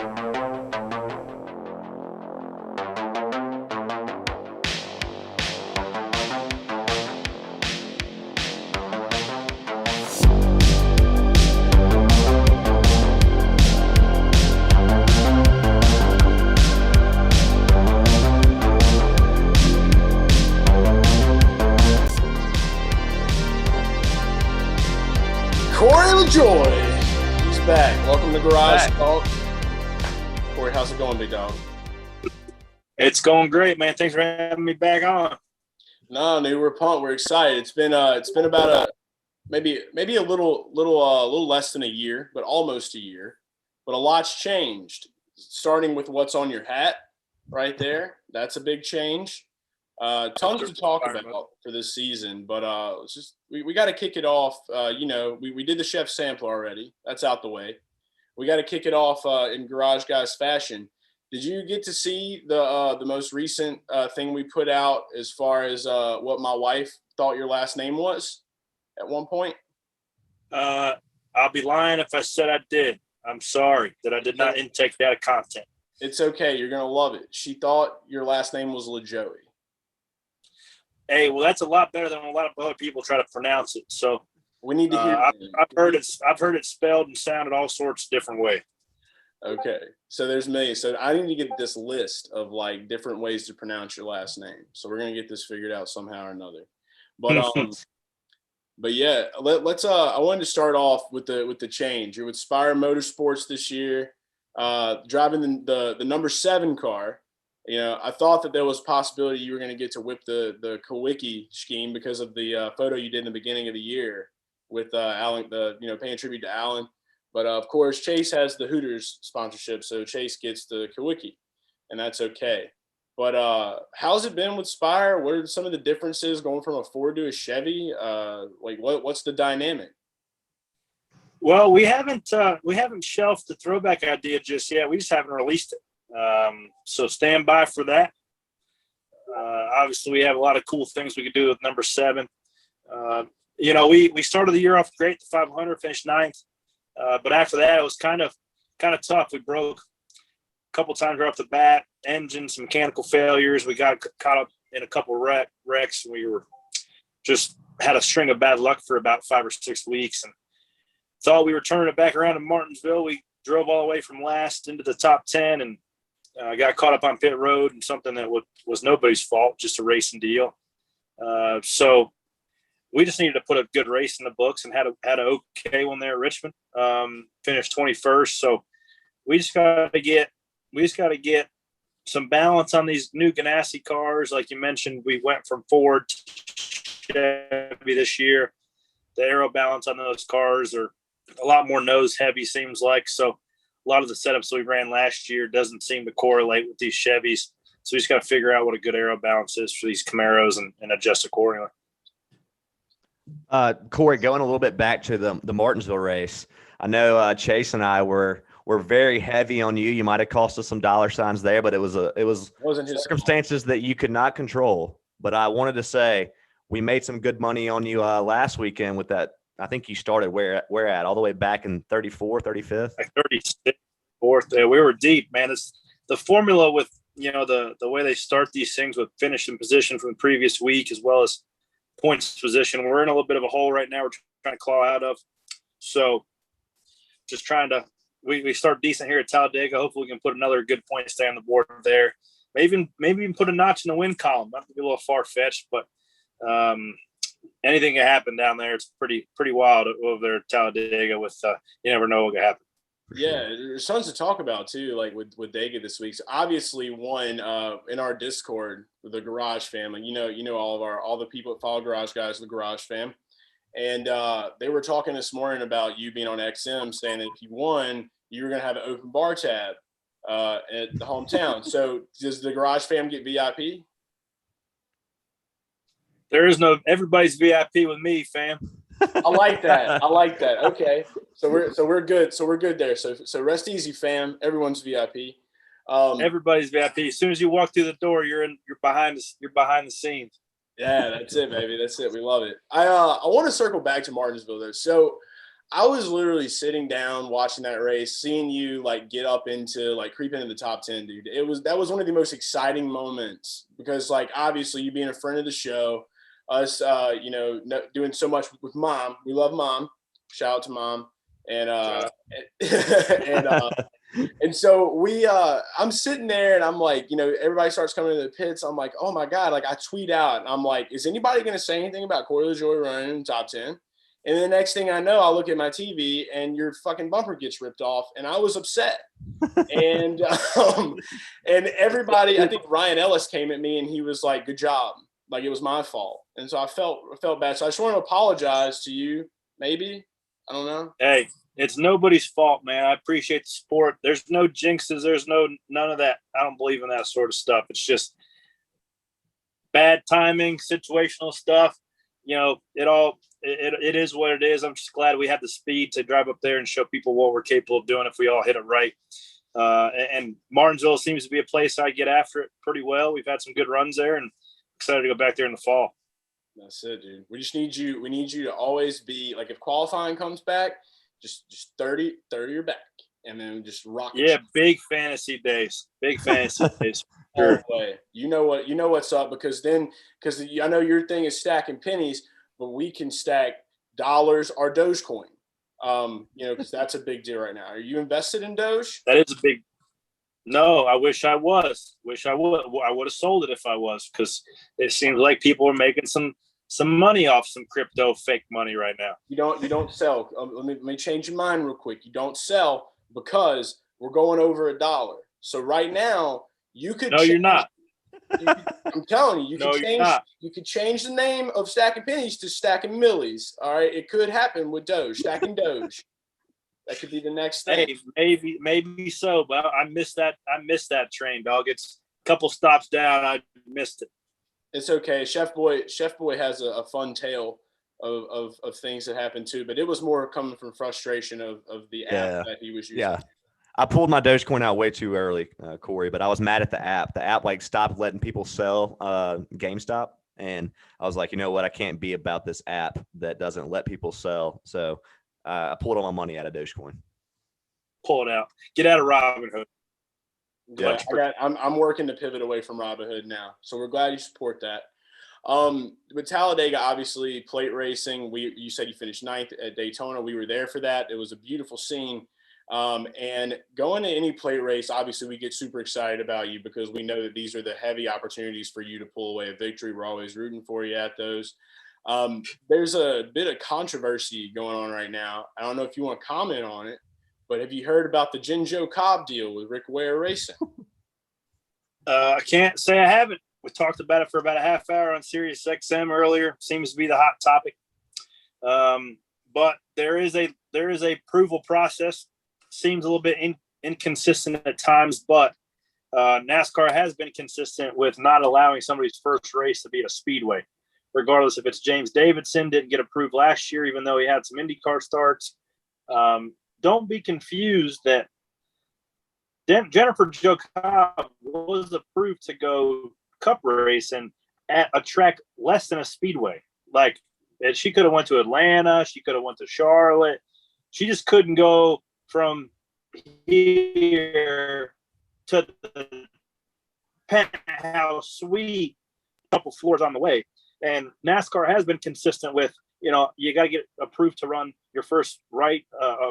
Lajoie, he's back. Welcome to Garage Talk. Corey, how's it going, big dog? It's going great, man. Thanks for having me back on. No, we're pumped. We're excited. It's been about maybe a little less than a year, but almost a year. But a lot's changed. Starting with what's on your hat, right there. That's a big change. Tons to talk about for this season, but it's just we got to kick it off. We did the chef sampler already. That's out the way. We got to kick it off in Garage Guys fashion. Did you get to see the most recent thing we put out as far as what my wife thought your last name was at one point? I'll be lying if I said I did. I'm sorry that I did not intake that content. It's okay. You're going to love it. She thought your last name was Lajoie. Hey, well, that's a lot better than a lot of other people try to pronounce it. So we need to hear. I've heard it spelled and sounded all sorts of different ways. Okay, so there's millions. So I need to get this list of like different ways to pronounce your last name. So we're gonna get this figured out somehow or another. But but yeah, let's. I wanted to start off with the change. You're with Spire Motorsports this year, driving the number 7 car. You know, I thought that there was a possibility you were going to get to whip the Kawicki scheme because of the photo you did in the beginning of the year with Alan, paying tribute to Alan. But of course, Chase has the Hooters sponsorship, so Chase gets the Kawicki, and that's okay. But how's it been with Spire? What are some of the differences going from a Ford to a Chevy? What's the dynamic? Well, we haven't shelved the throwback idea just yet. We just haven't released it. So stand by for that. Obviously we have a lot of cool things we could do with number 7. We started the year off great, the 500, finished 9th. But after that, it was kind of tough. We broke a couple times right off the bat, engines, mechanical failures. We got caught up in a couple wrecks. We were just had a string of bad luck for about 5 or 6 weeks and thought we were turning it back around in Martinsville. We drove all the way from last into the top 10 and got caught up on pit road and something that was nobody's fault, just a racing deal. So we just needed to put a good race in the books and had an okay one there at Richmond. Finished 21st. So we just got to get some balance on these new Ganassi cars. Like you mentioned, we went from Ford to Chevy this year. The aero balance on those cars are a lot more nose heavy, seems like. So a lot of the setups we ran last year doesn't seem to correlate with these Chevys. So we just got to figure out what a good aero balance is for these Camaros and adjust accordingly. Corey, going a little bit back to the Martinsville race, I know Chase and I were very heavy on you. You might have cost us some dollar signs there, but it was circumstances that you could not control. But I wanted to say we made some good money on you last weekend with that. I think you started where at all the way back in 34th, 35th? Like 36th, 4th. We were deep, man. It's the formula with, the way they start these things with finish in position from the previous week as well as points position. We're in a little bit of a hole right now we're trying to claw out of. So just trying to we start decent here at Talladega. Hopefully we can put another good point stay on the board there. Maybe even put a notch in the win column. That would be a little far-fetched, but anything can happen down there. It's pretty wild over there at Talladega with you never know what can happen. Yeah, there's tons to talk about too, like with Dega this week. So obviously, one in our Discord, the Garage family, all the people that follow Garage Guys, the Garage fam, and they were talking this morning about you being on XM, saying that if you won, you were going to have an open bar tab at the hometown. So does the Garage fam get VIP? There is no everybody's VIP with me, fam. I like that. Okay, so we're good. So we're good there. So rest easy, fam. Everyone's VIP. Everybody's VIP. As soon as you walk through the door, you're behind the scenes. Yeah, that's it, baby. That's it. We love it. I want to circle back to Martinsville though. So I was literally sitting down watching that race, seeing you like get up into like creep into the top 10, dude. That was one of the most exciting moments because like obviously you being a friend of the show, us doing so much with Mom. We love Mom. Shout out to Mom. And and so I'm sitting there and I'm like, everybody starts coming to the pits. I'm like, oh my God, like I tweet out and I'm like, is anybody gonna say anything about Corey Lajoie running in the top 10? And the next thing I know, I look at my TV and your fucking bumper gets ripped off, and I was upset. And and everybody, I think Ryan Ellis came at me and he was like, "Good job," like it was my fault, and so I felt bad. So I just want to apologize to you. Maybe I don't know. Hey, it's nobody's fault, man. I appreciate the sport. There's no jinxes. There's none of that. I don't believe in that sort of stuff. It's just bad timing, situational stuff. It is what it is. I'm just glad we had the speed to drive up there and show people what we're capable of doing if we all hit it right. And Martinsville seems to be a place I get after it pretty well. We've had some good runs there, and excited to go back there in the fall. That's it, dude. We just need you. We need you to always be like, if qualifying comes back, just 30 your back, and then just rock. Yeah, big fantasy days. Big fantasy days. Sure. Way. You know what's up because I know your thing is stacking pennies, but we can stack dollars or Dogecoin. Because that's a big deal right now. Are you invested in Doge? That is a big. No, I wish I was. I would have sold it if I was, because it seems like people are making some money off some crypto fake money right now. You don't sell. Let me change your mind real quick. You don't sell because we're going over $1. So right now you could. No, you're not. I'm telling you, you could change the name of stacking pennies to stacking millies. All right, it could happen with Doge, stacking Doge. That could be the next thing. Hey, maybe so, but I missed that train, dog. It's a couple stops down. I missed it. It's okay. Chef Boy has a fun tale of things that happened too, but it was more coming from frustration of the app that he was using. Yeah. I pulled my Dogecoin out way too early, Corey, but I was mad at the app. The app like stopped letting people sell GameStop. And I was like, you know what? I can't be about this app that doesn't let people sell. So I pulled all my money out of Dogecoin. Pull it out. Get out of Robinhood. Yeah, I'm working to pivot away from Robinhood now. So we're glad you support that. With Talladega, obviously plate racing, you said you finished 9th at Daytona. We were there for that. It was a beautiful scene. And going to any plate race, obviously we get super excited about you because we know that these are the heavy opportunities for you to pull away a victory. We're always rooting for you at those. There's a bit of controversy going on right now. I don't know if you want to comment on it, but have you heard about the Jen Jo Cobb deal with Rick Ware Racing? I can't say I haven't. We talked about it for about a half hour on Sirius XM earlier. Seems to be the hot topic. But there is a approval process. Seems a little bit inconsistent at times, but NASCAR has been consistent with not allowing somebody's first race to be at a speedway, regardless if it's James Davidson didn't get approved last year, even though he had some IndyCar starts. Don't be confused that Jennifer Jo Cobb was approved to go cup racing at a track less than a speedway. Like, she could have went to Atlanta, she could have went to Charlotte. She just couldn't go from here to the penthouse suite, a couple floors on the way. And NASCAR has been consistent with, you got to get approved to run your first right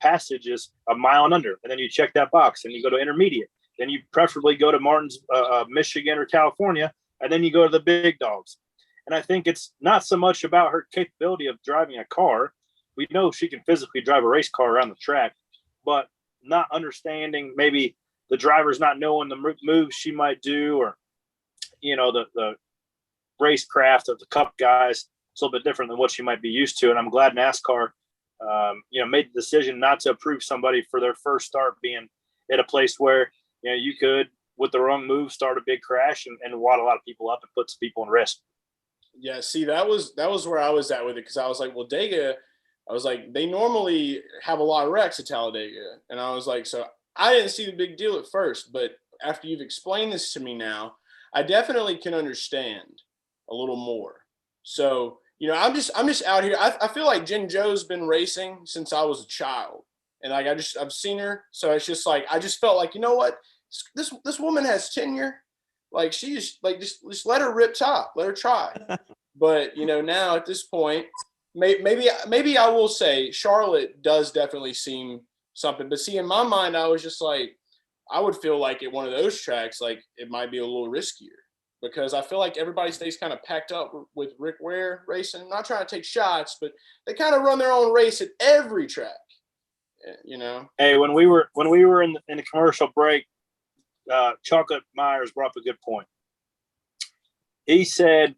passage is a mile and under. And then you check that box and you go to intermediate. Then you preferably go to Michigan or California, and then you go to the big dogs. And I think it's not so much about her capability of driving a car. We know she can physically drive a race car around the track, but not understanding maybe the driver's not knowing the moves she might do, or, the racecraft of the cup guys. It's a little bit different than what she might be used to. And I'm glad NASCAR, made the decision not to approve somebody for their first start being at a place where, you could, with the wrong move, start a big crash and wad a lot of people up and put some people in risk. Yeah, see, that was where I was at with it, because I was like, well, Dega, I was like, they normally have a lot of wrecks at Talladega. And I was like, so I didn't see the big deal at first, but after you've explained this to me now, I definitely can understand a little more. So I'm just out here. I feel like Jen Jo's been racing since I was a child, and like I've seen her, so it's just like I just felt like, you know what, this woman has tenure. Like she's like just let her rip top, let her try. But now at this point, maybe I will say Charlotte does definitely seem something. But see, in my mind, I was just like, I would feel like at one of those tracks, like it might be a little riskier because I feel like everybody stays kind of packed up with Rick Ware racing. I'm not trying to take shots, but they kind of run their own race at every track. Hey, when we were in the commercial break, Chocolate Myers brought up a good point. He said,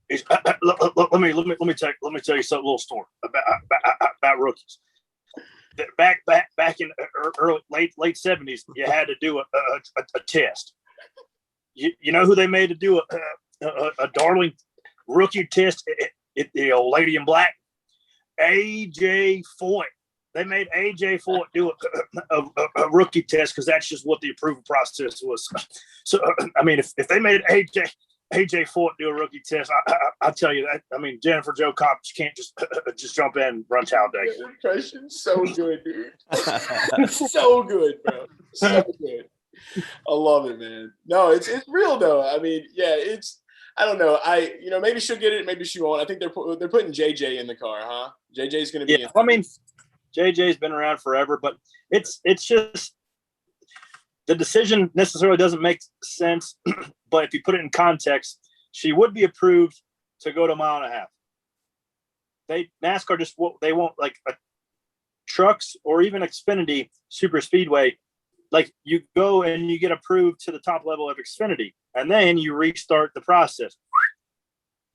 let me tell you something, little story about rookies. Back in early late 70s, you had to do a test. You know who they made to do a Darling rookie test? The old lady in black, AJ Foyt. They made AJ Foyt do a rookie test because that's just what the approval process was. So I mean, if they made AJ Foyt do a rookie test, I'll tell you that. I mean, Jennifer Jo Cobb, she can't just jump in and run Talladega. That impression's so good, dude. So good, bro. So good. I love it, man. No, it's real though. I mean, yeah, I don't know. Maybe she'll get it, maybe she won't. I think they're putting JJ in the car, huh? JJ's going to be. Yeah, I mean, JJ's been around forever, but it's just the decision necessarily doesn't make sense. But if you put it in context, she would be approved to go to a mile and a half. NASCAR they won't like a trucks or even Xfinity Super Speedway. Like you go and you get approved to the top level of Xfinity, and then you restart the process,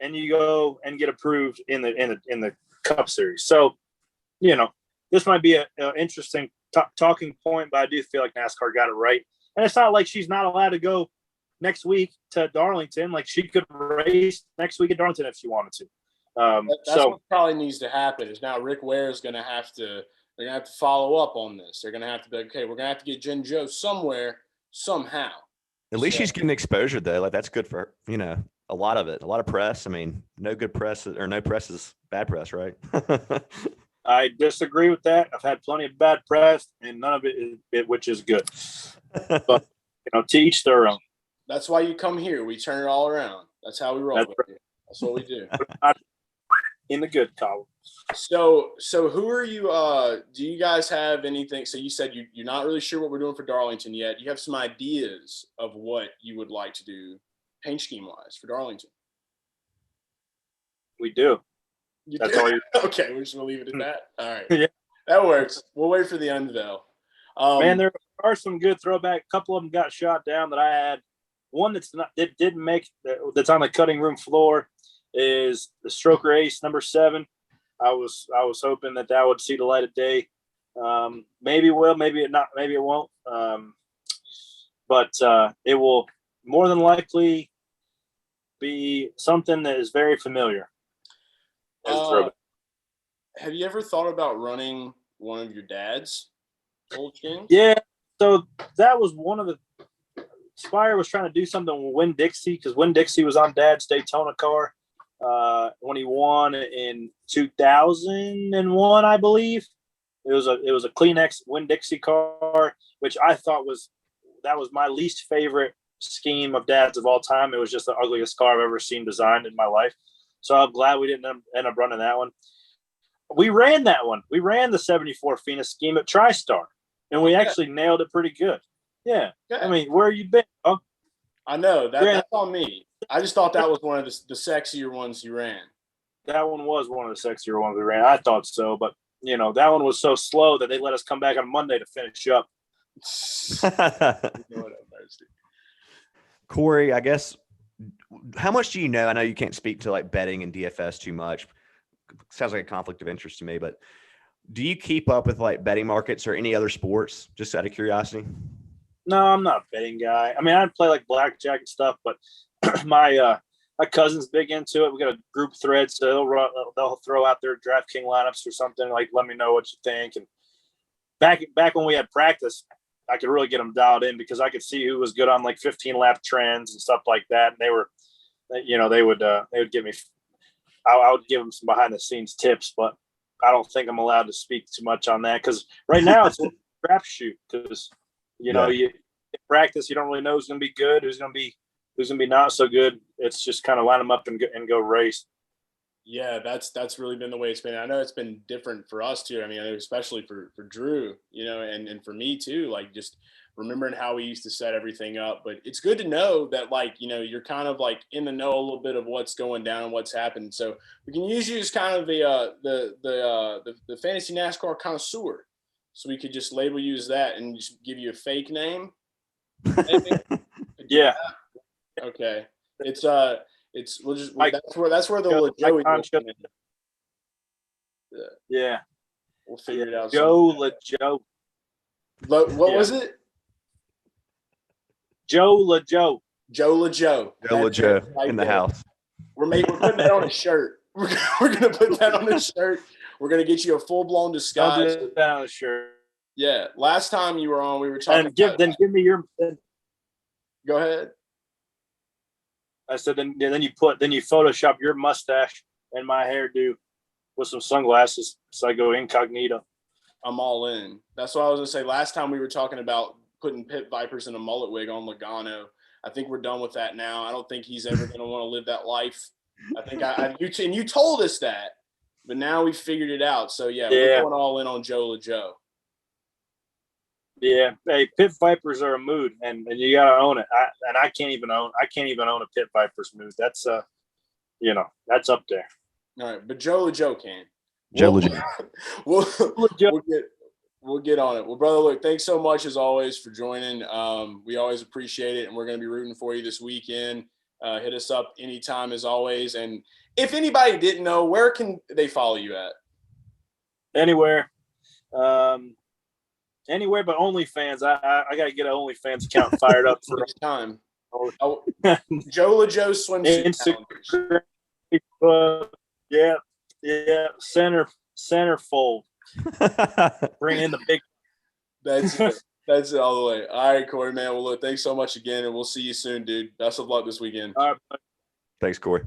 and you go and get approved in the Cup Series. So, this might be an interesting talking point, but I do feel like NASCAR got it right. And it's not like she's not allowed to go next week to Darlington. Like she could race next week at Darlington if she wanted to. That's what probably needs to happen. Is now Rick Ware is going to have to. They're going to have to follow up on this. They're going to have to be like, okay, we're going to have to get Jen Jo somewhere, somehow. At least she's getting exposure though. Like that's good for a lot of it, a lot of press. I mean, no good press or no press is bad press, right? I disagree with that. I've had plenty of bad press, and none of it which is good. But to each their own. That's why you come here. We turn it all around. That's how we roll. That's what we do. In the good column. So who are you? Do you guys have anything? So you said you're not really sure what we're doing for Darlington yet. You have some ideas of what you would like to do, paint scheme wise, for Darlington. We do. That's all you. Okay, we're just gonna leave it at that. All right. Yeah. That works. We'll wait for the unveil. Man, there are some good throwback. A couple of them got shot down that I had. One that didn't make that's on the cutting room floor is the Stroker Ace number 7. I was hoping that would see the light of day. Maybe it will, maybe it not, maybe it won't. But it will more than likely be something that is very familiar. Have you ever thought about running one of your dad's old schemes? Yeah, so that was one of the Spire was trying to do something with Winn-Dixie because Winn-Dixie was on Dad's Daytona car when he won in 2001, I believe. It was a Kleenex Winn-Dixie car, which I thought was my least favorite scheme of Dad's of all time. It was just the ugliest car I've ever seen designed in my life. So I'm glad we didn't end up running that one. We ran that one. We ran the 74 Phoenix scheme at TriStar, and we actually nailed it pretty good. Yeah. Okay. I mean, where you been? Oh, I know. That's on me. I just thought that was one of the sexier ones you ran. That one was one of the sexier ones we ran. I thought so, but, that one was so slow that they let us come back on Monday to finish up. Corey, I guess, how much do you know? I know you can't speak to like betting and DFS too much. Sounds like a conflict of interest to me, but do you keep up with like betting markets or any other sports, just out of curiosity? No, I'm not a betting guy. I mean, I'd play like blackjack and stuff, but my cousin's big into it. We got a group thread, so they'll throw out their DraftKings lineups or something, like let me know what you think. And back when we had practice, I could really get them dialed in because I could see who was good on like 15 lap trends and stuff like that. And they were, they would get me I would give him some behind the scenes tips, but I don't think I'm allowed to speak too much on that because right now it's a crapshoot because you in practice you don't really know who's going to be good, who's going to be not so good. It's just kind of line them up and go race. Yeah, that's really been the way it's been. I know it's been different for us too. I mean, I know especially for Drew, and for me too, like just remembering how we used to set everything up. But it's good to know that, like, you're kind of like in the know a little bit of what's going down and what's happened. So we can use you as kind of the fantasy NASCAR connoisseur. So we could just label you as that and just give you a fake name. Yeah. Okay. That's where the Lajoie. Yeah. We'll figure it out. Lajoie. What was it? Lajoie. Joe Lajoie right in the there. house. We're putting that on a shirt. We're gonna put that on a shirt. We're gonna get you a full-blown disguise. I'll do that on a shirt. Yeah. Last time you were on, we were talking. And give me your. Go ahead. I said, then you Photoshop your mustache and my hairdo with some sunglasses, so I go incognito. I'm all in. That's what I was gonna say. Last time we were talking about putting Pit Vipers in a mullet wig on Logano. I think we're done with that now. I don't think he's ever gonna want to live that life. I think you told us that, but now we figured it out. So yeah, we're going all in on Joe Lajoie. Yeah, hey, Pit Vipers are a mood, and you gotta own it. I can't even own a Pit Vipers mood. That's that's up there. All right, but Joe Lajoie can. We'll get on it. Well, brother, look, thanks so much as always for joining. We always appreciate it, and we're going to be rooting for you this weekend. Hit us up anytime as always. And if anybody didn't know, where can they follow you at? Anywhere. Anywhere but OnlyFans. I got to get an OnlyFans account fired up for next time. Joe Lajoie swimsuit. Instagram. Yeah. Centerfold. Bring in the big. That's it. That's it all the way. All right, Corey, man. Well, look, thanks so much again, and we'll see you soon, dude. Best of luck this weekend. All right. Thanks, Corey.